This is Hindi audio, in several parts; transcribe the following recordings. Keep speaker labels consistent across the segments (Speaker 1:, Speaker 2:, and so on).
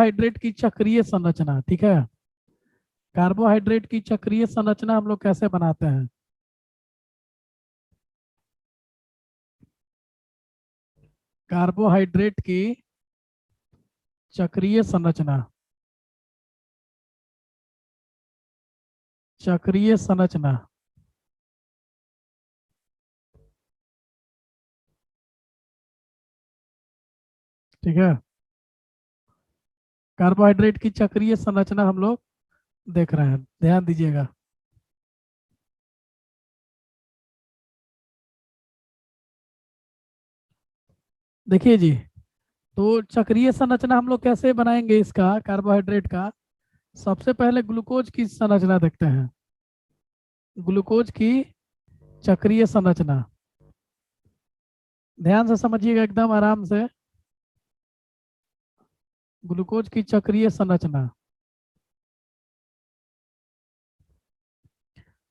Speaker 1: कार्बोहाइड्रेट की चक्रीय संरचना। ठीक है, कार्बोहाइड्रेट की चक्रीय संरचना हम लोग कैसे बनाते हैं? कार्बोहाइड्रेट की चक्रीय संरचना, चक्रीय संरचना। ठीक है, कार्बोहाइड्रेट की चक्रीय संरचना हम लोग देख रहे हैं, ध्यान दीजिएगा। देखिए जी, तो चक्रीय संरचना हम लोग कैसे बनाएंगे इसका, कार्बोहाइड्रेट का? सबसे पहले ग्लूकोज की संरचना देखते हैं, ग्लूकोज की चक्रीय संरचना। ध्यान से समझिएगा, एकदम आराम से। ग्लूकोज की चक्रीय संरचना।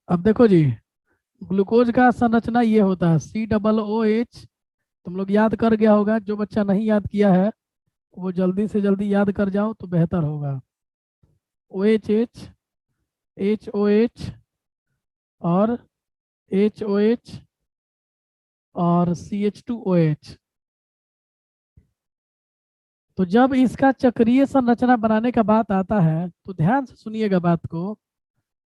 Speaker 1: अब देखो जी, ग्लूकोज का संरचना ये होता है COOH। तुम लोग याद कर गया होगा, जो बच्चा नहीं याद किया है वो जल्दी से जल्दी याद कर जाओ तो बेहतर होगा। OH, HOH और HOH और CH2OH। तो जब इसका चक्रीय संरचना बनाने का बात आता है तो ध्यान से सुनिएगा बात को।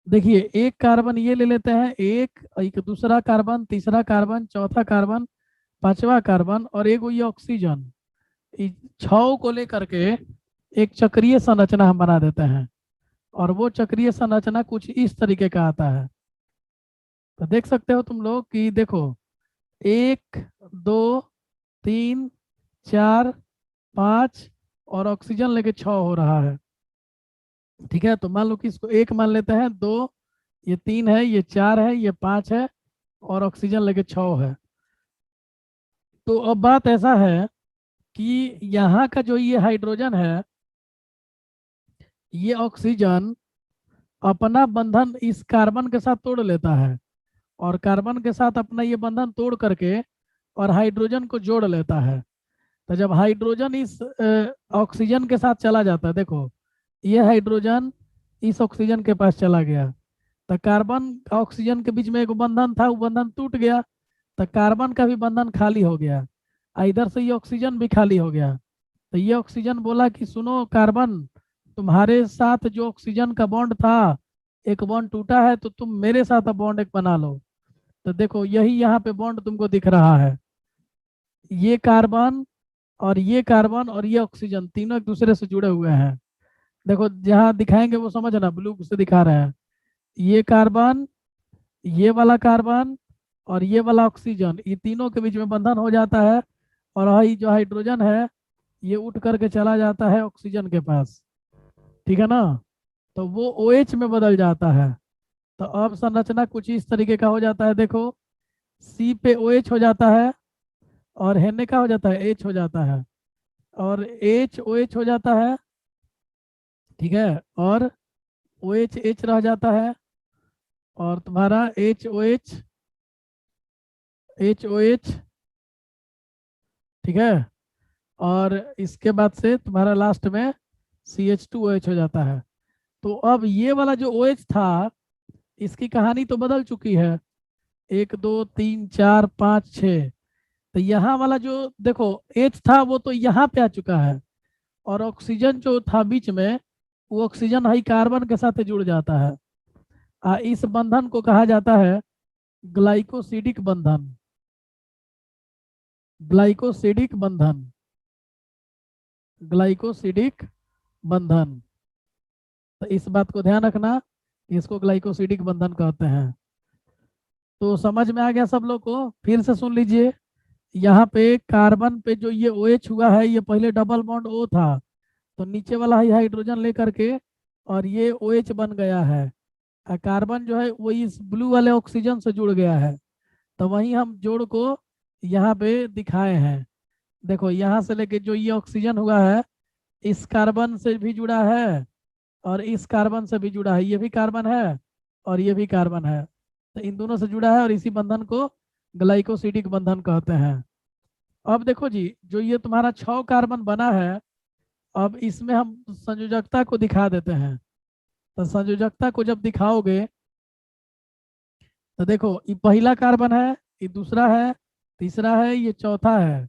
Speaker 1: देखिए, एक कार्बन ये ले लेते हैं, एक एक दूसरा कार्बन, तीसरा कार्बन, चौथा कार्बन, पांचवा कार्बन और एक ये ऑक्सीजन। इस छह को लेकर के एक चक्रीय संरचना हम बना देते हैं, और वो चक्रीय संरचना कुछ इस तरीके का आता है। तो देख सकते हो तुम लोग कि देखो, 1, 2, 3, 4, 5 और ऑक्सीजन लेके 6 हो रहा है। ठीक है, तो मान लो कि इसको एक मान लेते हैं, 2, ये 3 है, ये 4 है, ये 5 है और ऑक्सीजन लेके 6 है। तो अब बात ऐसा है कि यहाँ का जो ये हाइड्रोजन है, ये ऑक्सीजन अपना बंधन इस कार्बन के साथ तोड़ लेता है, और कार्बन के साथ अपना ये बंधन तोड़ करके और हाइड्रोजन को जोड़ लेता है। तो जब हाइड्रोजन इस ऑक्सीजन के साथ चला जाता है, देखो ये हाइड्रोजन इस ऑक्सीजन के पास चला गया, तो कार्बन ऑक्सीजन के बीच में एक बंधन था, वो बंधन टूट गया, तो कार्बन का भी बंधन खाली हो गया, इधर से ये ऑक्सीजन भी खाली हो गया। तो ये ऑक्सीजन बोला कि सुनो कार्बन, तुम्हारे साथ जो ऑक्सीजन का बॉन्ड था, एक बॉन्ड टूटा है, तो तुम मेरे साथ अब बॉन्ड एक बना लो। तो देखो यही यहाँ पे बॉन्ड तुमको दिख रहा है, ये कार्बन और ये कार्बन और ये ऑक्सीजन तीनों एक दूसरे से जुड़े हुए हैं। देखो जहाँ दिखाएंगे वो समझना, ब्लू से दिखा रहे हैं, ये कार्बन, ये वाला कार्बन और ये वाला ऑक्सीजन, ये तीनों के बीच में बंधन हो जाता है, और वही जो हाइड्रोजन है ये उठ करके चला जाता है ऑक्सीजन के पास। ठीक है ना, तो वो OH में बदल जाता है। तो अब संरचना कुछ इस तरीके का हो जाता है, देखो C पे OH हो जाता है, और हेने का हो जाता है H हो जाता है, और HOH हो जाता है। ठीक है, और OH रह जाता है, और तुम्हारा HOH। ठीक है, और इसके बाद से तुम्हारा लास्ट में CH2OH हो जाता है। तो अब ये वाला जो OH था, इसकी कहानी तो बदल चुकी है, 1, 2, 3, 4, 5, 6। तो यहाँ वाला जो देखो H था वो तो यहाँ पे आ चुका है, और ऑक्सीजन जो था बीच में, वो ऑक्सीजन हाई कार्बन के साथ जुड़ जाता है। इस बंधन को कहा जाता है ग्लाइकोसिडिक बंधन, ग्लाइकोसिडिक बंधन, ग्लाइकोसिडिक बंधन। तो इस बात को ध्यान रखना, इसको ग्लाइकोसिडिक बंधन कहते हैं। तो समझ में आ गया सब लोग को? फिर से सुन लीजिए, यहाँ पे कार्बन पे जो ये OH हुआ है, ये पहले डबल बॉन्ड O था, तो नीचे वाला ही हाइड्रोजन लेकर के और ये OH बन गया है, और कार्बन जो है वो इस ब्लू वाले ऑक्सीजन से जुड़ गया है। तो वहीं हम जोड़ को यहाँ पे दिखाए हैं। देखो यहाँ से लेके जो ये ऑक्सीजन हुआ है, इस कार्बन से भी जुड़ा है और इस कार्बन से भी जुड़ा है, ये भी कार्बन है और ये भी कार्बन है, तो इन दोनों से जुड़ा है, और इसी बंधन को ग्लाइकोसिडिक बंधन कहते हैं। अब देखो जी, जो ये तुम्हारा 6 कार्बन बना है, अब इसमें हम संयोजकता को दिखा देते हैं। तो संयोजकता को जब दिखाओगे तो देखो, ये पहला कार्बन है, ये दूसरा है, तीसरा है, ये चौथा है,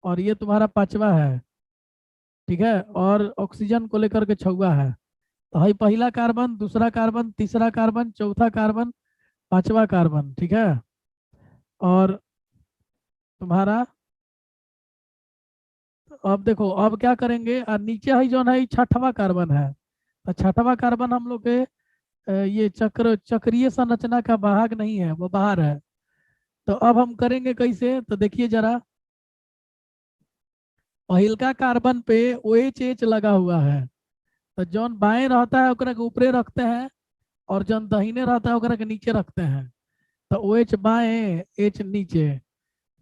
Speaker 1: और ये तुम्हारा पांचवा है। ठीक है, और ऑक्सीजन को लेकर के छठा है। तो भाई पहला कार्बन, दूसरा कार्बन, तीसरा कार्बन, चौथा कार्बन, पांचवा कार्बन। ठीक है, और तुम्हारा अब देखो, अब क्या करेंगे, नीचे है जो है छठवा कार्बन है। तो छठवा कार्बन हम लोग के ये चक्रीय संरचना का भाग नहीं है, वो बाहर है। तो अब हम करेंगे कैसे, तो देखिए जरा, पहिलका कार्बन पे OH लगा हुआ है। तो जौन बाएं रहता है ओकरा के ऊपरे रखते हैं, और जौन दाहिने रहता है ओकरा के नीचे रखते हैं। तो OH बाएं, H नीचे।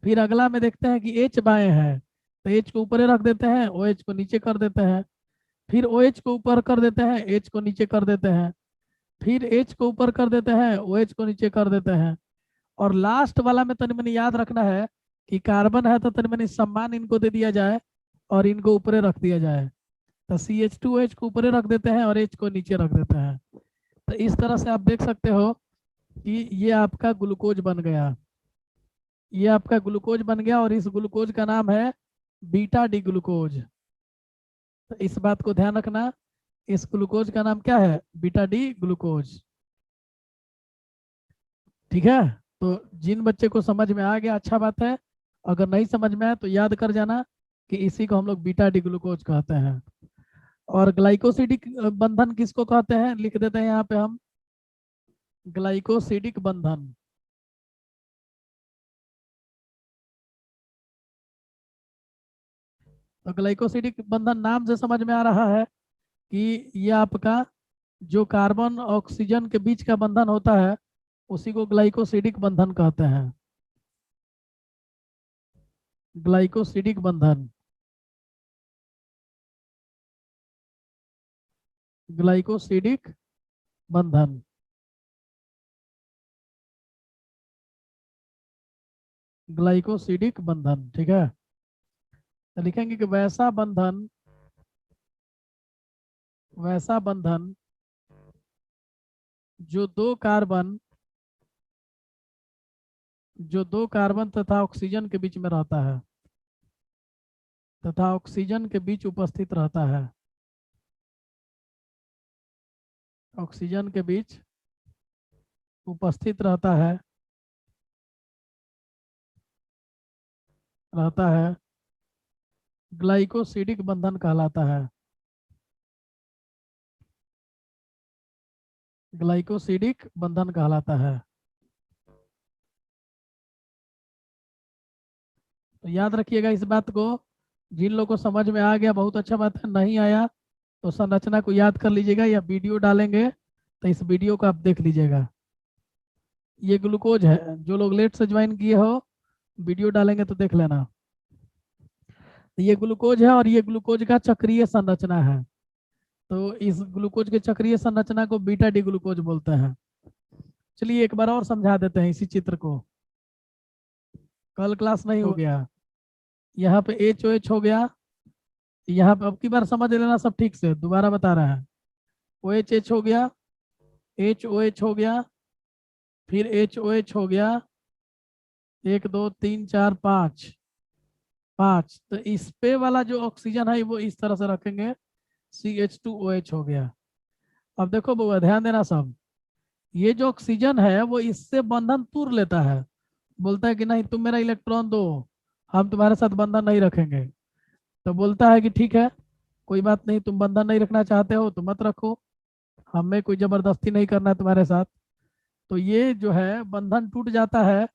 Speaker 1: फिर अगला में देखते हैं कि H बाएं है, तो H को ऊपरे रख देते हैं, OH को नीचे कर देते हैं। फिर OH को ऊपर कर देते हैं, H को नीचे कर देते हैं। फिर H को ऊपर कर देते हैं, OH को नीचे कर देते हैं। और लास्ट वाला में तनि मनी याद रखना है कि कार्बन है तो तनि मनी सम्मान इनको दे दिया जाए और इनको ऊपरे रख दिया जाए। तो CH2OH को ऊपरे रख देते हैं और H को नीचे रख देते हैं। तो इस तरह से आप देख सकते हो कि ये आपका ग्लूकोज बन गया। ये आपका ग्लूकोज बन गया, और इस ग्लूकोज का नाम है बीटा डी ग्लूकोज। तो इस बात को ध्यान रखना, इस ग्लूकोज का नाम क्या है, बीटा डी ग्लूकोज। ठीक है, तो जिन बच्चे को समझ में आ गया अच्छा बात है, अगर नहीं समझ में आया तो याद कर जाना कि इसी को हम लोग बीटा डी ग्लूकोज कहते हैं। और ग्लाइकोसिडिक बंधन किसको कहते हैं, लिख देते हैं यहाँ पे हम, ग्लाइकोसिडिक बंधन। तो ग्लाइकोसिडिक बंधन नाम से समझ में आ रहा है कि ये आपका जो कार्बन ऑक्सीजन के बीच का बंधन होता है उसी को ग्लाइकोसिडिक बंधन कहते हैं। ग्लाइकोसिडिक बंधन, ग्लाइकोसिडिक बंधन। ग्लाइकोसिडिक बंधन, ठीक है। तो लिखेंगे कि वैसा बंधन जो दो कार्बन तथा ऑक्सीजन के बीच में रहता है, तथा ऑक्सीजन के बीच उपस्थित रहता है। ऑक्सीजन के बीच उपस्थित रहता है, ग्लाइकोसिडिक बंधन कहलाता है। ग्लाइकोसिडिक बंधन कहलाता है। तो याद रखिएगा इस बात को। जिन लोगों को समझ में आ गया बहुत अच्छा बात है, नहीं आया तो संरचना को याद कर लीजिएगा, या वीडियो डालेंगे तो इस वीडियो को आप देख लीजिएगा। ये ग्लूकोज है, जो लोग लेट से ज्वाइन किए हो वीडियो डालेंगे तो देख लेना। ये ग्लूकोज है, और ये ग्लूकोज का चक्रीय संरचना है। तो इस ग्लूकोज के चक्रीय संरचना को बीटा डी ग्लूकोज बोलते हैं। चलिए एक बार और समझा देते हैं इसी चित्र को, कल क्लास नहीं हो गया। यहाँ पे HOH हो गया, यहाँ पे अब की बार समझ लेना सब ठीक से, दोबारा बता रहे हैं। OHH हो गया, HOH हो गया, फिर HOH हो गया, 1 2 3 4 5, 5। तो इस पे वाला जो ऑक्सीजन है वो इस तरह से रखेंगे, CH2OH हो गया। अब देखो बउआ ध्यान देना सब, ये जो ऑक्सीजन है वो इससे बंधन तोड़ लेता है, बोलता है कि नहीं तुम मेरा इलेक्ट्रॉन दो, हम तुम्हारे साथ बंधन नहीं रखेंगे। तो बोलता है कि ठीक है, कोई बात नहीं, तुम बंधन नहीं रखना चाहते हो तो मत रखो, हमें कोई जबरदस्ती नहीं करना है तुम्हारे साथ। तो ये जो है बंधन टूट जाता है।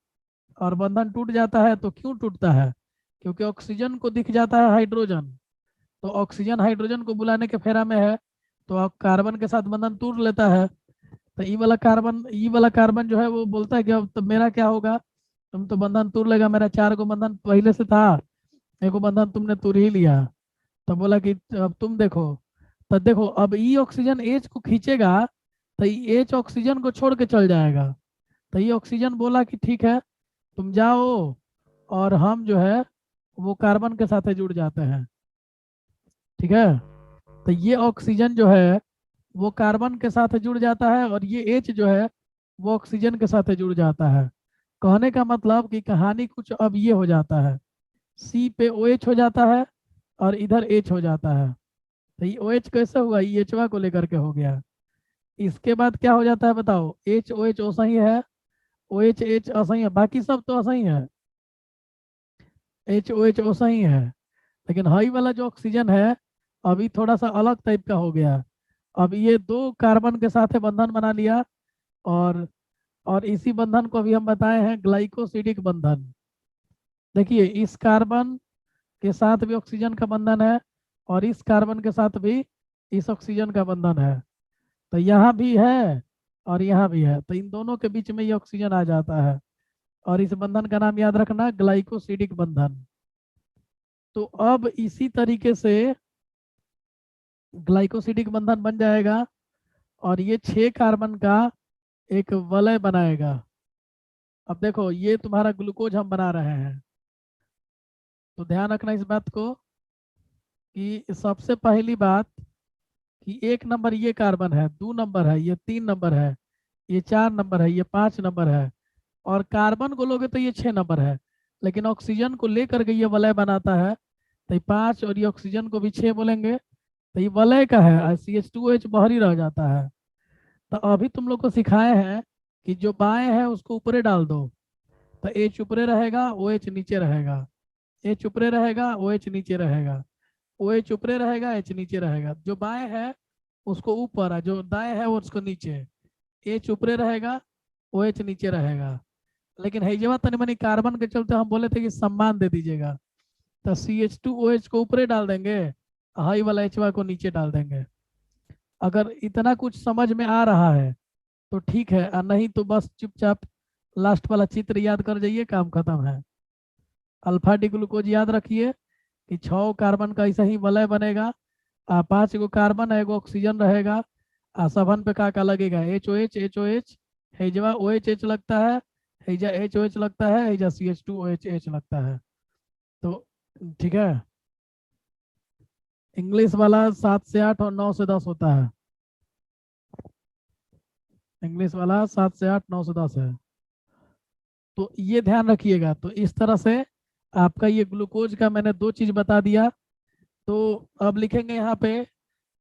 Speaker 1: और बंधन टूट जाता है तो क्यों टूटता है, क्योंकि ऑक्सीजन को दिख जाता है हाइड्रोजन। तो ऑक्सीजन हाइड्रोजन को बुलाने के फेरा में है, तो अब कार्बन के साथ बंधन तोड़ लेता है। तो ई वाला कार्बन जो है वो बोलता है कि अब तो मेरा क्या होगा, तुम तो बंधन तोड़ लेगा, मेरा 4 गो बंधन पहले से था, एक गो बंधन तुमने तोड़ ही लिया। तो बोला कि अब तुम देखो। तो देखो अब ई ऑक्सीजन एच को खींचेगा, तो एच ऑक्सीजन को छोड़ के चल जाएगा। तो ये ऑक्सीजन बोला कि ठीक है तुम जाओ, और हम जो है वो कार्बन के साथ जुड़ जाते हैं। ठीक है। तो ये ऑक्सीजन जो है वो कार्बन के साथ जुड़ जाता है, और ये एच जो है वो ऑक्सीजन के साथ जुड़ जाता है। कहने का मतलब कि कहानी कुछ अब ये हो जाता है, सी पे ओ एच हो जाता है और इधर एच हो जाता है। तो ये ओ एच कैसे हुआ, ये एचवा को लेकर के हो गया। इसके बाद क्या हो जाता है बताओ, एच ओ एच सही है, ओ एच एच असही है, बाकी सब तो असही है, एच ओ एच सही है। लेकिन हाई वाला जो ऑक्सीजन है अभी थोड़ा सा अलग टाइप का हो गया। अब ये दो कार्बन के साथ बंधन बना लिया, और इसी बंधन को अभी हम बताए हैं ग्लाइकोसिडिक बंधन। देखिए इस कार्बन के साथ भी ऑक्सीजन का बंधन है, और इस कार्बन के साथ भी इस ऑक्सीजन का बंधन है। तो यहाँ भी है और यहाँ भी है, तो इन दोनों के बीच में ये ऑक्सीजन आ जाता है, और इस बंधन का नाम याद रखना, ग्लाइकोसिडिक बंधन। तो अब इसी तरीके से ग्लाइकोसिडिक बंधन बन जाएगा, और ये 6 कार्बन का एक वलय बनाएगा। अब देखो ये तुम्हारा ग्लूकोज हम बना रहे हैं, तो ध्यान रखना इस बात को कि सबसे पहली बात कि 1 नंबर ये कार्बन है, 2 नंबर है, ये 3 नंबर है, ये 4 नंबर है, ये 5 नंबर है, और कार्बन को लोगे तो ये 6 नंबर है। लेकिन ऑक्सीजन को लेकर के ये वलय बनाता है, तो ये 5 और ये ऑक्सीजन को भी 6 बोलेंगे, तो ये वलय का है, और CH2OH बाहर ही रह जाता है। तो अभी तुम लोग को सिखाए हैं कि जो बाएं है उसको ऊपरे डाल दो, तो एच ऊपरे रहेगा, ओ एच नीचे रहेगा, एच ऊपरे रहेगा, ओ एच नीचे रहेगा, ओ एच ऊपरे रहेगा, एच नीचे रहेगा। जो बाएं है उसको ऊपर है, जो दाएं है वो उसको नीचे, एच ऊपरे रहेगा, ओ एच नीचे रहेगा। लेकिन हैजवा तनि मनी कार्बन के चलते हम बोले थे कि सम्मान दे दीजिएगा, तो CH2OH को ऊपरे डाल देंगे, हाई वाला एचवा को नीचे डाल देंगे। अगर इतना कुछ समझ में आ रहा है तो ठीक है, और नहीं तो बस चुपचाप लास्ट वाला चित्र याद कर जाइए, काम खत्म है। अल्फा डी ग्लूकोज याद रखिए कि 6 कार्बन का ऐसा ही वलय बनेगा, 5 गो कार्बन है, एगो ऑक्सीजन रहेगा, सबन पे का लगेगा, एच ओ एच हैजवा ओ एच एच लगता है, हैजा एच ओ एच लगता है, हैजा CH2OH लगता है। तो ठीक है। इंग्लिश वाला 7 से 8 और 9 से 10 होता है, इंग्लिश वाला 7 से 8 9 से 10 है। तो ये ध्यान रखिएगा। तो इस तरह से आपका ये ग्लूकोज का मैंने दो चीज बता दिया। तो अब लिखेंगे यहाँ पे,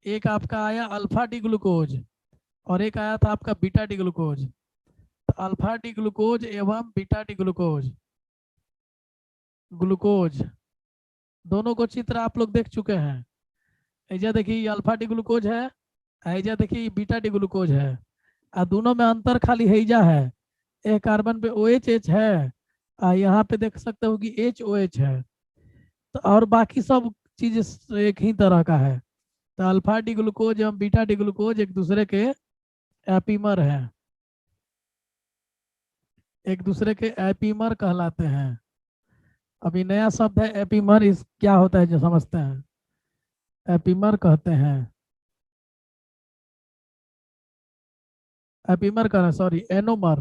Speaker 1: एक आपका आया अल्फा डी ग्लूकोज, और एक आया था आपका बीटा डी ग्लूकोज। तो अल्फा डी ग्लूकोज एवं बीटा डी ग्लूकोज, ग्लूकोज दोनों को चित्र आप लोग देख चुके हैं। ऐजा देखिए ये अल्फा डी ग्लूकोज है, ऐजा देखिए ये बीटा डी ग्लूकोज है, और दोनों में अंतर खाली हैजा है, एक कार्बन पे ओ एच एच है, यहाँ पे देख सकते हो कि एच ओ एच है। तो और बाकी सब चीज एक ही तरह का है। तो अल्फा डी ग्लूकोज एवं बीटा डी ग्लूकोज एक दूसरे के एपीमर हैं, एक दूसरे के एपीमर कहलाते हैं। अभी नया शब्द है एपीमर, इस क्या होता है जो समझते हैं, एपीमर कहते हैं, एपीमर कहना सॉरी एनोमर,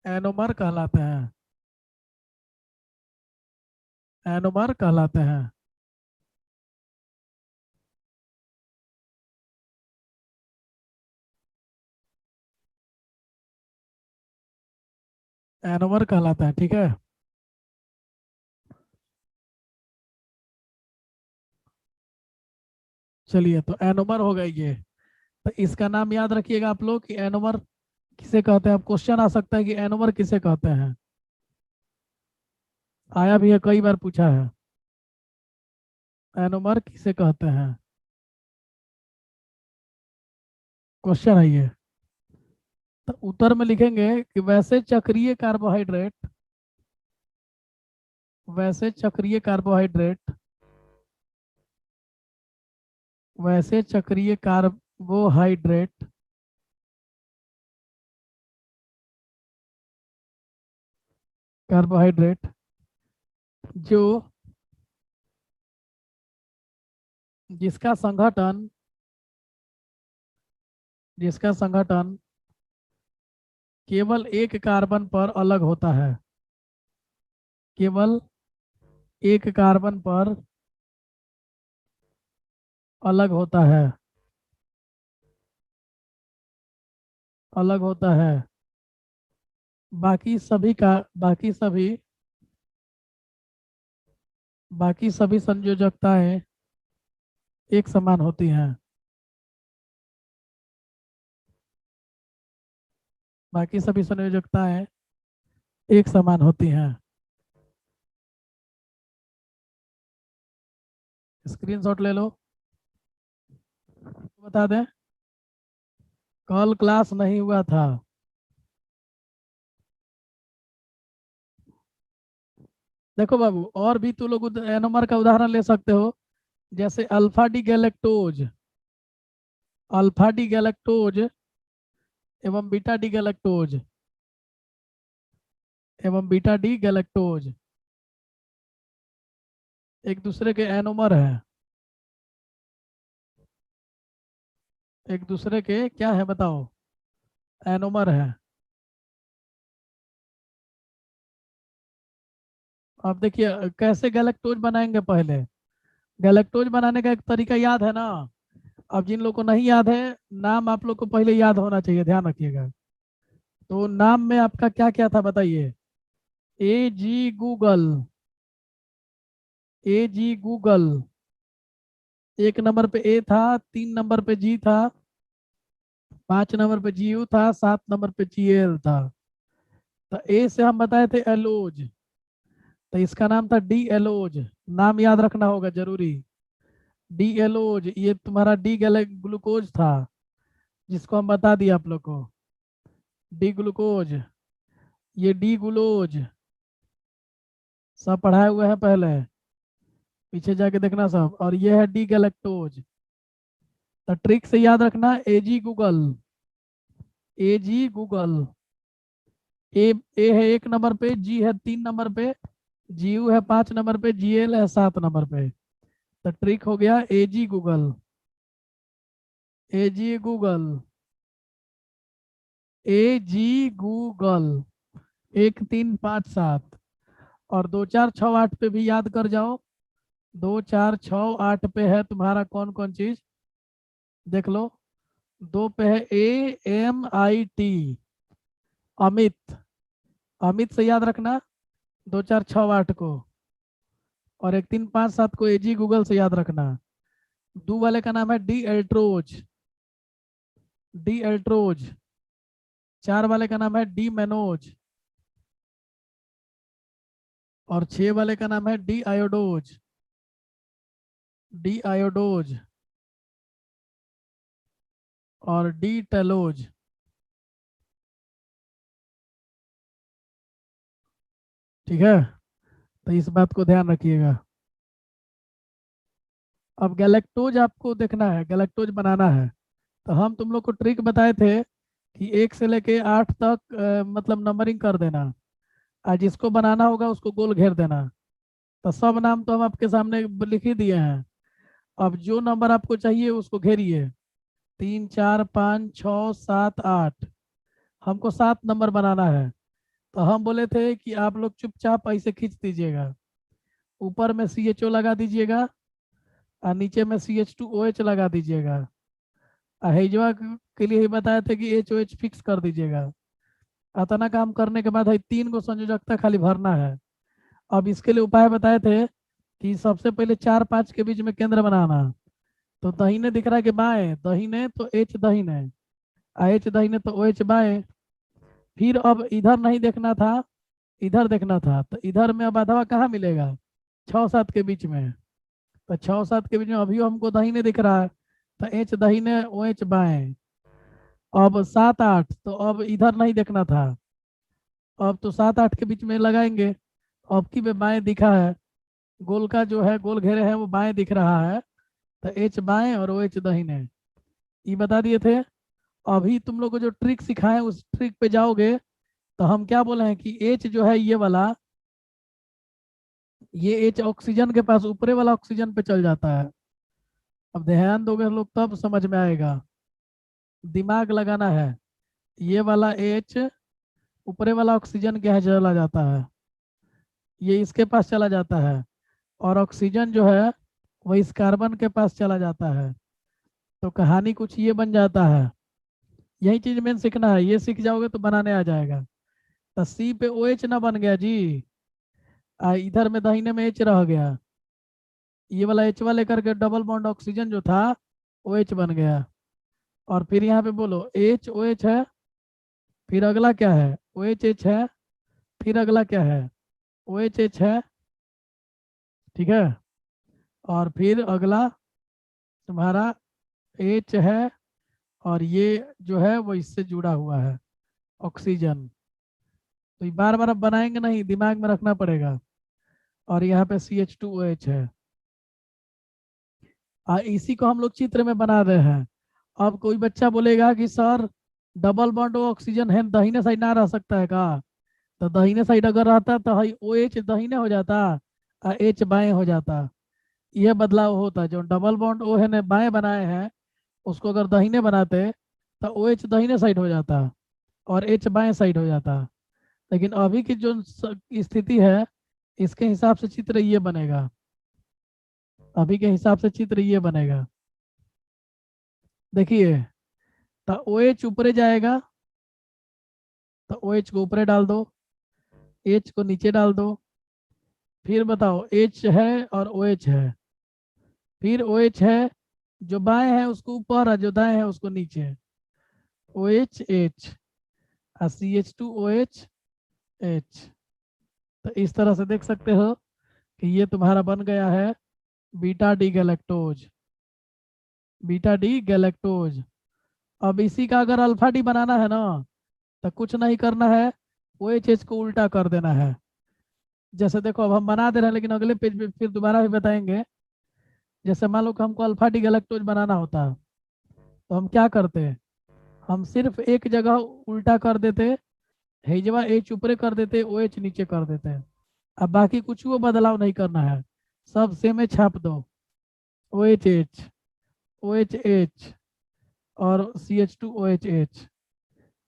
Speaker 1: एनोमर कहलाते हैं, एनोमर कहलाते हैं, एनोमर कहलाते हैं। ठीक है। चलिए तो एनोमर हो गई ये। तो इसका नाम याद रखिएगा आप लोग कि एनोमर किसे कहते हैं। अब क्वेश्चन आ सकता है कि एनोमर किसे कहते हैं, आया भी है, कई बार पूछा है, एनोमर किसे कहते हैं, क्वेश्चन है ये। तो उत्तर में लिखेंगे कि वैसे चक्रीय कार्बोहाइड्रेट, वैसे चक्रीय कार्बोहाइड्रेट, वैसे चक्रीय कार्बोहाइड्रेट कार्बोहाइड्रेट जो जिसका संघटन, जिसका संघटन केवल एक कार्बन पर अलग होता है, केवल एक कार्बन पर अलग होता है, अलग होता है, बाकी सभी का, बाकी सभी, बाकी सभी संयोजकताएं एक समान होती हैं, बाकी सभी संयोजकताएं एक समान होती हैं। स्क्रीनशॉट ले लो, बता दें। कल क्लास नहीं हुआ था। देखो बाबू, और भी तू लोग एनोमर का उदाहरण ले सकते हो, जैसे alpha D galactose, alpha D galactose एवं बीटा डी गैलेक्टोज, एवं बीटा डी गैलेक्टोज एक दूसरे के एनोमर हैं। एक दूसरे के क्या है बताओ, एनोमर है। अब देखिए कैसे गैलेक्टोज बनाएंगे। पहले गैलेक्टोज बनाने का एक तरीका याद है ना। अब जिन लोगों को नहीं याद है, नाम आप लोग को पहले याद होना चाहिए, ध्यान रखिएगा। तो नाम में आपका क्या क्या था बताइए। ए जी गूगल, ए जी गूगल, एक नंबर पे ए था, 3 नंबर पे जी था, 5 नंबर पे जी यू था, 7 नंबर पे जी एल था। तो ए से हम बताए थे एलोज, तो इसका नाम था डी एलोज। नाम याद रखना होगा जरूरी। डी एलोज, ये तुम्हारा डी ग्लूकोज था, जिसको हम बता दिए आप लोग को, डी ग्लूकोज। ये डी ग्लूकोज सब पढ़ाए हुए हैं पहले, पीछे जाके देखना सब। और ये है डी गैलेक्टोज। तो ट्रिक से याद रखना, एजी गूगल, एजी गूगल। ए है 1 नंबर पे, जी है 3 नंबर पे, जी यू है 5 नंबर पे, जी एल है 7 नंबर पे। तो ट्रिक हो गया एजी गूगल, एजी गूगल, एजी गूगल, 1 3 5 7। और 2 4 6 8 पे भी याद कर जाओ। 2 4 6 8 पे है तुम्हारा कौन कौन चीज, देख लो। 2 पे है AMIT, अमित, अमित से याद रखना 2 4 6 8 को। और 1 3 5 7 को एजी गूगल से याद रखना। दो वाले का नाम है डी एल्ट्रोज, डी एल्ट्रोज। 4 वाले का नाम है डी मेनोज। और 6 वाले का नाम है डी आयोडोज, डी आयोडोज। और डी टेलोज। ठीक है, तो इस बात को ध्यान रखिएगा। अब गैलेक्टोज आपको देखना है, गैलेक्टोज बनाना है। तो हम तुम लोग को ट्रिक बताए थे कि 1 से लेके 8 तक मतलब नंबरिंग कर देना, और जिसको बनाना होगा उसको गोल घेर देना। तो सब नाम तो हम आपके सामने लिख ही दिए हैं। अब जो नंबर आपको चाहिए उसको घेरिए। 3 4 5 6 7 8, हमको 7 नंबर बनाना है। तो हम बोले थे कि आप लोग चुपचाप ऐसे खींच दीजिएगा, ऊपर में CHO लगा दीजिएगा, और नीचे में CH2OH लगा दीजिएगा। हेजवा के लिए ही बताए थे कि HOH फिक्स कर दीजिएगा। इतना काम करने के बाद है 3 गो संयोजकता खाली भरना है। अब इसके लिए उपाय बताए थे कि सबसे पहले 4 5 के बीच में केंद्र बनाना। तो दहीने दिख रहा है कि बाएं, दहीने तो H दहीने, H दहीने तो OH बाएं। फिर अब इधर नहीं देखना था, इधर देखना था। तो इधर में अब अथवा कहाँ मिलेगा, 6 7 के बीच में। तो 6 7 के बीच में अभी हमको दहीने दिख रहा है, तो H दहीने OH बाएं। अब 7 8, तो अब इधर नहीं देखना था, अब तो 7 8 के बीच में लगाएंगे। अब की में बाएं दिखा है, गोल का जो है गोल घेरे हैं वो बाएं दिख रहा है। तो H बाएं और OH दाहिने, ये बता दिए थे। अभी तुम लोग को जो ट्रिक सिखाए उस ट्रिक पे जाओगे, तो हम क्या बोले हैं कि H जो है ये वाला, ये H ऑक्सीजन के पास ऊपरे वाला ऑक्सीजन पे चल जाता है। अब ध्यान दोगे लोग तब समझ में आएगा, दिमाग लगाना है। ये वाला H ऊपरे वाला ऑक्सीजन के यहाँ चला जाता है, ये इसके पास चला जाता है। और ऑक्सीजन जो है वो इस कार्बन के पास चला जाता है। तो कहानी कुछ ये बन जाता है। यही चीज मेन सीखना है, ये सीख जाओगे तो बनाने आ जाएगा। तो सी पे ओ एच ना बन गया जी, इधर में दाहिने में एच रह गया, ये वाला एच वाले करके डबल बॉन्ड ऑक्सीजन जो था ओ एच बन गया। और फिर यहाँ पे बोलो एच ओ एच है, फिर अगला क्या है, ओ एच एच है, फिर अगला क्या है, ओ एच एच है। ठीक है। और फिर अगला तुम्हारा एच है, और ये जो है वो इससे जुड़ा हुआ है, ऑक्सीजन। तो ये बार बार अब बनाएंगे नहीं, दिमाग में रखना पड़ेगा। और यहाँ पे C H two O H है। इसी को हम लोग चित्र में बना रहे हैं। अब कोई बच्चा बोलेगा कि सर डबल बॉन्ड ऑक्सीजन है, दाहिने साइड ना रह सकता है का? तो दाहिने साइड अगर रहता तो हाई ओ एच दाहिने हो जाता, एच बाएं हो जाता। यह बदलाव होता, जो डबल बॉन्ड ओ है ने बाएं बनाए हैं, उसको अगर दाहिने बनाते तो ओ एच दाहिने साइड हो जाता और एच बाएं साइड हो जाता। लेकिन अभी की जो स्थिति है, इसके हिसाब से चित्र ये बनेगा। अभी के हिसाब से चित्र ये बनेगा। देखिए, तो ओ एच ऊपरे जाएगा, तो ओ एच को ऊपरे डाल दो, एच को नीचे डाल दो। फिर बताओ एच है और ओ एच है, फिर ओ एच है, जो बाएं है उसको ऊपर और जो दाएं है उसको नीचे, ओ एच एच, और C H two O H H. तो इस तरह से देख सकते हो कि ये तुम्हारा बन गया है beta D galactose. Beta D galactose. अब इसी का अगर अल्फा डी बनाना है ना, तो कुछ नहीं करना है, ओ एच एच को उल्टा कर देना है। जैसे देखो अब हम बना दे रहे हैं, लेकिन अगले पेज पे फिर दोबारा भी बताएंगे। जैसे मान लो कि हमको अल्फा डी गैलेक्टोज बनाना होता, तो हम क्या करते, हम सिर्फ एक जगह उल्टा कर देते, हेजवा एच ऊपरे कर देते, ओ एच नीचे कर देते हैं। अब बाकी कुछ वो बदलाव नहीं करना है, सब सेम में छाप दो, O H H, O H H, और C H two O H H.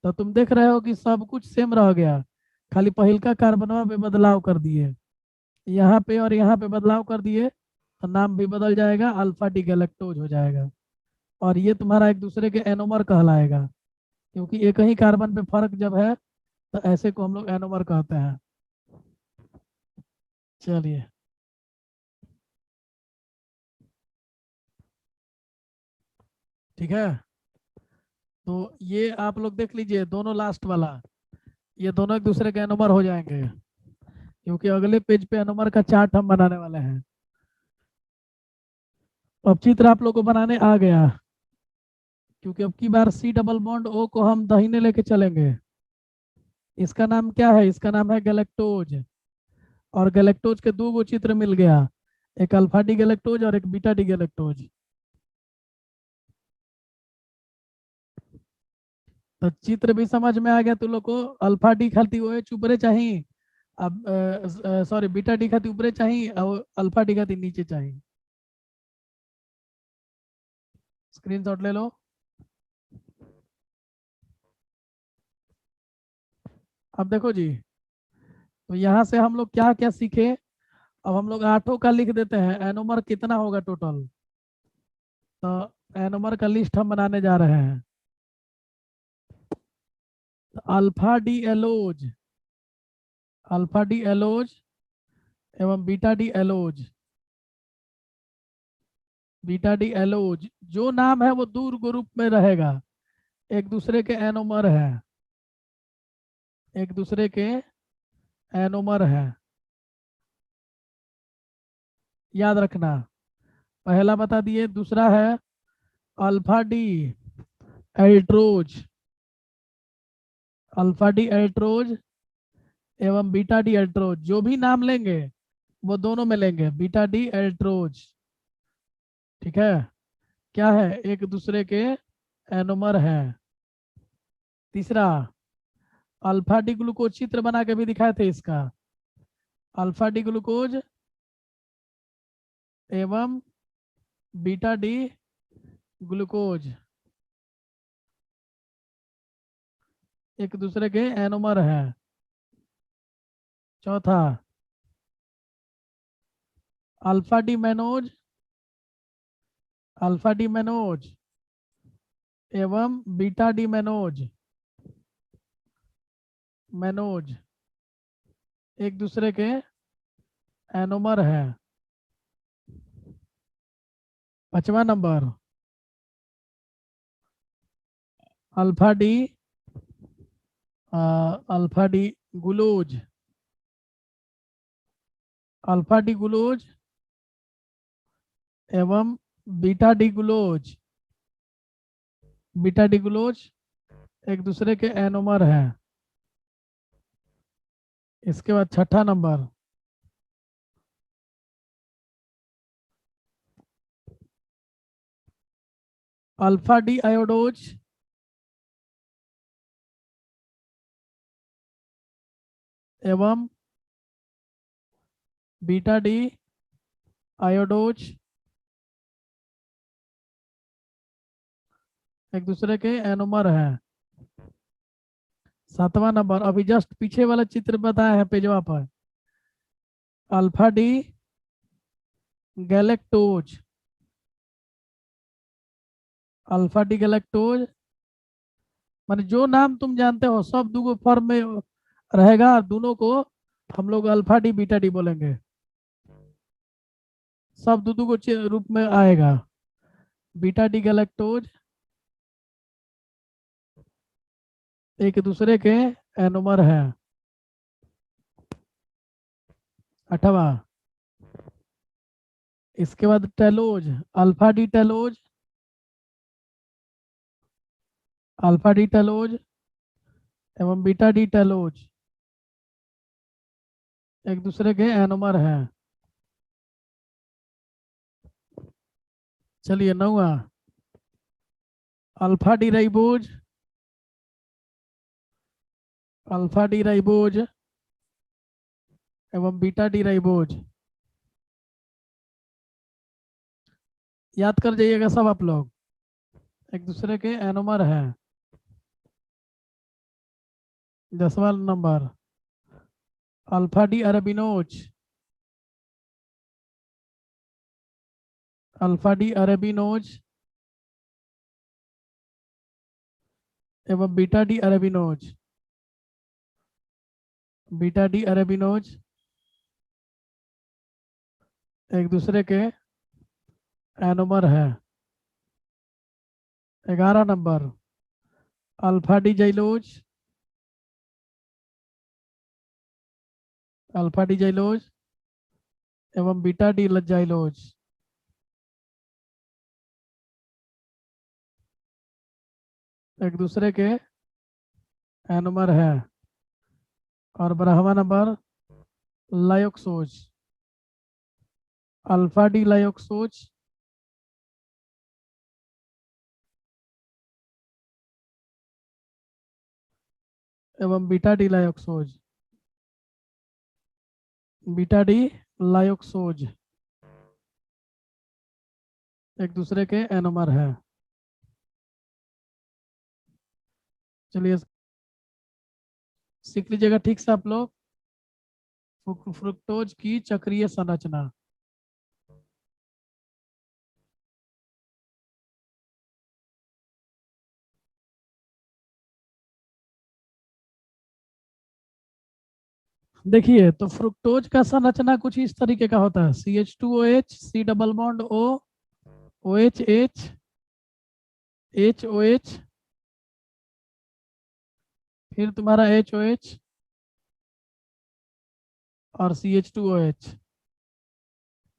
Speaker 1: तो तुम देख रहे हो कि सब कुछ सेम रह गया, खाली पहिलका कार्बनवा पे बदलाव कर दिए, यहाँ पे और यहाँ पे बदलाव कर दिए, तो नाम भी बदल जाएगा, अल्फा डी गैलेक्टोज हो जाएगा। और ये तुम्हारा एक दूसरे के एनोमर कहलाएगा, क्योंकि एक ही कार्बन पे फर्क जब है, तो ऐसे को हम लोग एनोमर कहते हैं। चलिए, ठीक है। तो ये आप लोग देख लीजिए, दोनों लास्ट वाला, ये दोनों एक दूसरे के एनोमर हो जाएंगे, क्योंकि अगले पेज पे एनोमर का चार्ट हम बनाने वाले हैं। अब चित्र आप लोग को बनाने आ गया, क्योंकि अब की बार सी डबल बॉन्ड ओ को हम दाहिने लेके चलेंगे। इसका नाम क्या है, इसका नाम है गैलेक्टोज। और गैलेक्टोज के दो गो चित्र मिल गया, एक अल्फा डी गैलेक्टोज और एक बीटा डी गैलेक्टोज। तो चित्र भी समझ में आ गया तुम लोग को। अल्फा डी खाती हुए ऊपरे चाहिए, अब सॉरी बीटा डी खाती ऊपरे चाहिए और अल्फा डी खाती नीचे चाहिए। स्क्रीनशॉट ले लो। अब देखो जी, तो यहाँ से हम लोग क्या क्या सीखे। अब हम लोग आठों का लिख देते हैं, एनोमर कितना होगा टोटल। तो एनोमर का लिस्ट हम बनाने जा रहे हैं। तो अल्फा डी एलोज, अल्फा डी एलोज एवं बीटा डी एलोज, बीटा डी एलोज जो नाम है वो दूर ग्रुप में रहेगा, एक दूसरे के एनोमर है, एक दूसरे के एनोमर है, याद रखना। पहला बता दिए, दूसरा है alpha D Altroz, alpha D Altroz एवं बीटा डी एल्ट्रोज, जो भी नाम लेंगे वो दोनों में लेंगे, बीटा डी एल्ट्रोज। ठीक है, क्या है, एक दूसरे के एनोमर है। तीसरा, अल्फा डी ग्लूकोज, चित्र बना के भी दिखाए थे इसका, अल्फा डी ग्लूकोज एवं बीटा डी ग्लूकोज एक दूसरे के एनोमर है। चौथा, alpha D mannose, alpha D mannose एवं बीटा डी मैनोज, मैनोज एक दूसरे के एनोमर है। 5वां number, alpha D, alpha D glucose, alpha D glucose एवं beta D glucose, beta D glucose एक दूसरे के एनोमर हैं। इसके बाद 6ठा नंबर, अल्फा डी आयोडोज एवं बीटा डी आयोडोज एक दूसरे के एनोमर हैं। 7वां नंबर, अभी जस्ट पीछे वाला चित्र बताया है पेजवा पर, alpha D galactose, alpha D galactose माने जो नाम तुम जानते हो सब दूगो फॉर्म में रहेगा और दोनों को हम लोग अल्फा डी बीटा डी बोलेंगे, सब दो को रूप में आएगा। बीटा डी गैलेक्टोज एक दूसरे के एनोमर है। 8वां, इसके बाद टेलोज, अल्फा डी टेलोज, अल्फा डी टेलोज एवं बीटा डी टेलोज एक दूसरे के एनोमर हैं। चलिए 9वां, alpha D ribose, alpha D ribose एवं बीटा डी राइबोज याद कर जाइएगा सब आप लोग, एक दूसरे के एनोमर हैं। 10वां number, alpha D arabinose, alpha D arabinose एवं beta D arabinose, beta D arabinose एक दूसरे के एनोमर है। 11 number, alpha D xylose, alpha D xylose एवं बीटा डी जाइलोज एक दूसरे के एनोमर है। और 12वां number, lyxose, alpha D lyxose एवं beta D lyxose, beta D lyxose एक दूसरे के एनोमर है। चलिए सीख लीजिएगा ठीक से आप लोग, फ्रुक्टोज की चक्रीय संरचना। देखिए तो फ्रुक्टोज का संरचना कुछ इस तरीके का होता है, CH2OH, C double bond O, OH HOH, फिर तुम्हारा HOH और CH2OH।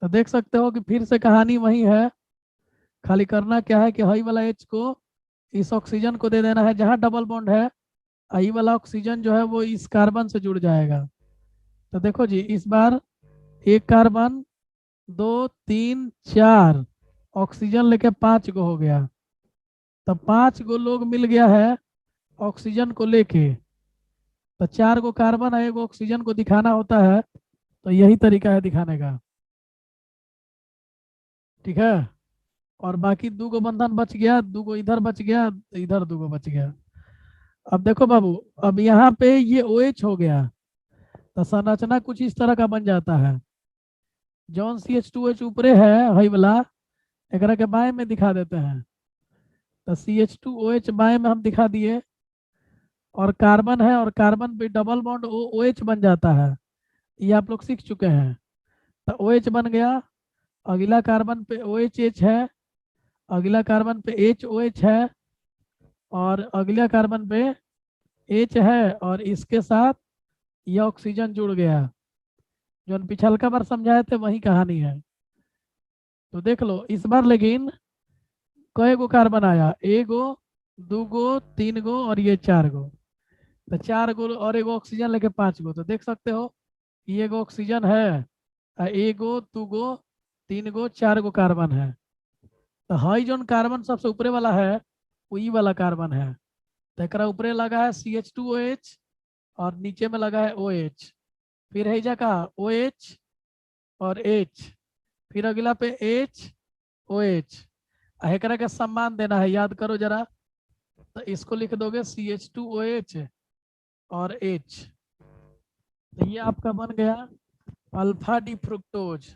Speaker 1: तो देख सकते हो कि फिर से कहानी वही है, खाली करना क्या है कि हाई वाला H को इस ऑक्सीजन को दे देना है जहां डबल बॉन्ड है, आई वाला ऑक्सीजन जो है वो इस कार्बन से जुड़ जाएगा। तो देखो जी, इस बार एक कार्बन 2 3 4 ऑक्सीजन लेके 5 गो हो गया, तो 5 गो लोग मिल गया है ऑक्सीजन को लेके। तो 4 गो कार्बन है, 1 गो ऑक्सीजन को दिखाना होता है, तो यही तरीका है दिखाने का, ठीक है। और बाकी 2 गो बंधन बच गया, 2 गो इधर बच गया, इधर 2 गो बच गया। अब देखो बाबू, अब यहाँ पे ये OH हो गया, तो संरचना कुछ इस तरह का बन जाता है। जौन CH2OH ऊपरे है हई वाला, एकरा के बाएं में दिखा देते हैं। तो CH2OH बाएं में हम दिखा दिए, और कार्बन है, और कार्बन पे डबल बॉन्ड OH बन जाता है, ये आप लोग सीख चुके हैं। तो OH बन गया, अगला कार्बन पे OHH है, अगला कार्बन पे HOH है, और अगला कार्बन पे H है, और इसके साथ यह ऑक्सीजन जुड़ गया। जो हम पिछलका बार समझाए थे वही कहानी है। तो देख लो इस बार, लेकिन कई गो कार्बन आया, एगो, दो गो, तीन गो, और ये चार गो। तो चार गो और एगो ऑक्सीजन लेके पांच गो। तो देख सकते हो ये एगो ऑक्सीजन है, एगो, दू गो, तीन गो, चार गो कार्बन है। तो हाई जोन कार्बन सबसे ऊपरे वाला है, वो ई वाला कार्बन है। तो एकरा ऊपरे लगा है CH2OH, और नीचे में लगा है OH। फिर है जगह OH और H, फिर अगला पे HOH। एकरा के सम्मान देना है, याद करो जरा। तो इसको लिख दोगे CH2OH और H। तो ये आपका बन गया alpha D fructose,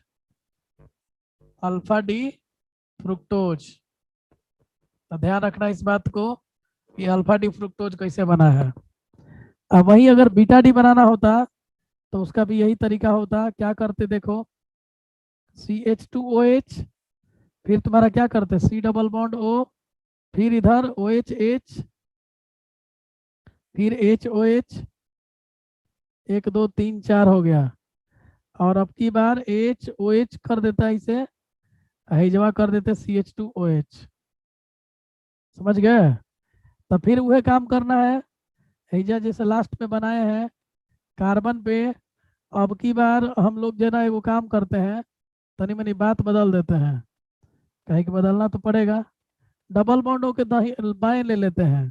Speaker 1: alpha D fructose. तो ध्यान रखना इस बात को कि अल्फा डी फ्रुक्टोज कैसे बना है। अब वही अगर बीटा डी बनाना होता तो उसका भी यही तरीका होता। क्या करते देखो, CH2OH, फिर तुम्हारा क्या करते C डबल बॉन्ड O, फिर इधर OHH, फिर HOH, एक दो तीन चार हो गया। और अब की बार HOH कर देता है इसे, हेजवा कर देते CH2OH। समझ गए। तो फिर वह काम करना है, हेजा जैसे लास्ट में बनाए हैं कार्बन पे। अब की बार हम लोग जो ना वो काम करते हैं, तनी मनी बात बदल देते हैं, कहीं कि बदलना तो पड़ेगा। डबल बॉन्ड के बाएं ले लेते हैं।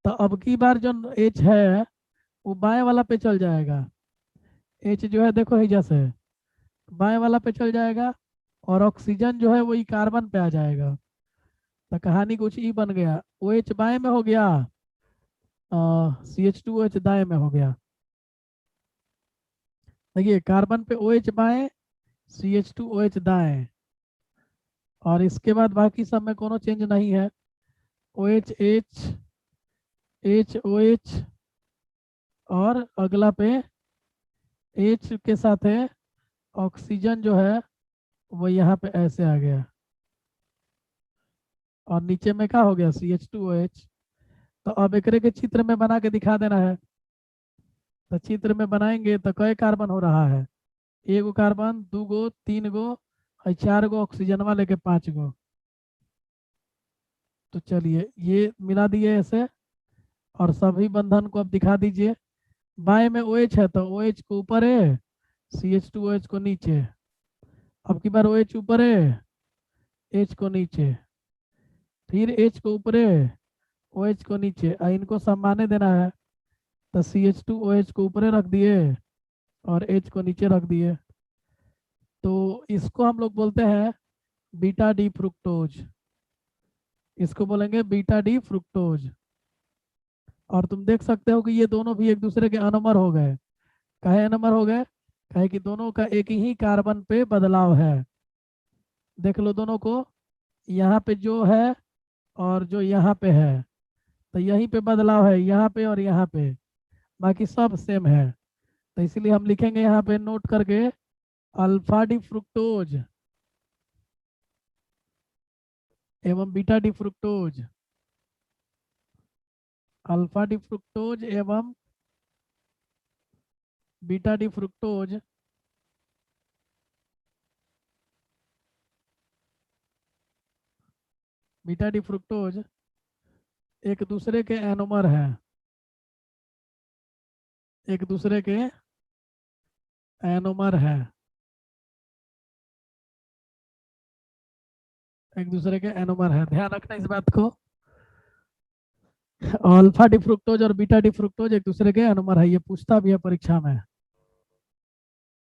Speaker 1: तो अब की बार जो H है वो बाएं वाला पे चल जाएगा। H जो है देखो हेजा से बाएं वाला पे चल जाएगा, और ऑक्सीजन जो है वही कार्बन पे आ जाएगा। तो कहानी कुछ ई बन गया, OH बाएं में हो गया, CH2OH दाएं में हो गया। देखिए कार्बन पे OH बाएं, CH2OH दाएं, और इसके बाद बाकी सब में कोनो चेंज नहीं है। OHH, HOH, और अगला पे H के साथ है ऑक्सीजन जो है वो यहाँ पे ऐसे आ गया, और नीचे में क्या हो गया CH2OH। तो अब एकरे के चित्र में बना के दिखा देना है। तो चित्र में बनाएंगे तो कई कार्बन हो रहा है, एगो कार्बन, दू गो, तीन गो, और चार गो ऑक्सीजन वाले के पांच गो। तो चलिए ये मिला दिए ऐसे, और सभी बंधन को अब दिखा दीजिए। बाएं में OH है तो OH को ऊपर है, CH2OH को नीचे। अब की बार OH ऊपर है, H को नीचे, फिर H को ऊपर है, OH को नीचे। इनको सम्माने देना है। तो CH2OH को ऊपर रख दिए, और H को नीचे रख दिए। तो इसको हम लोग बोलते हैं बीटा डी फ्रुक्टोज। इसको बोलेंगे बीटा डी फ्रुक्टोज। और तुम देख सकते हो कि ये दोनों भी एक दूसरे के अनमर हो गए। काहे अनमर हो गए, काहे कि दोनों का एक ही कार्बन पे बदलाव है। देख लो दोनों को, यहाँ पे जो है और जो यहाँ पे है, तो यहीं पे बदलाव है, यहाँ पे और यहाँ पे, बाकी सब सेम है। तो इसलिए हम लिखेंगे यहाँ पे नोट करके अल्फा डी फ्रुक्टोज एवं beta D fructose, alpha D fructose एवं beta D fructose beta D fructose एक दूसरे के एनोमर हैं, एक दूसरे के एनोमर हैं, एक दूसरे के एनोमर हैं। ध्यान रखना इस बात को। अल्फा डी फ्रुक्टोज और बीटा डी फ्रुक्टोज एक दूसरे के एनोमर है, ये पूछता भी है परीक्षा में।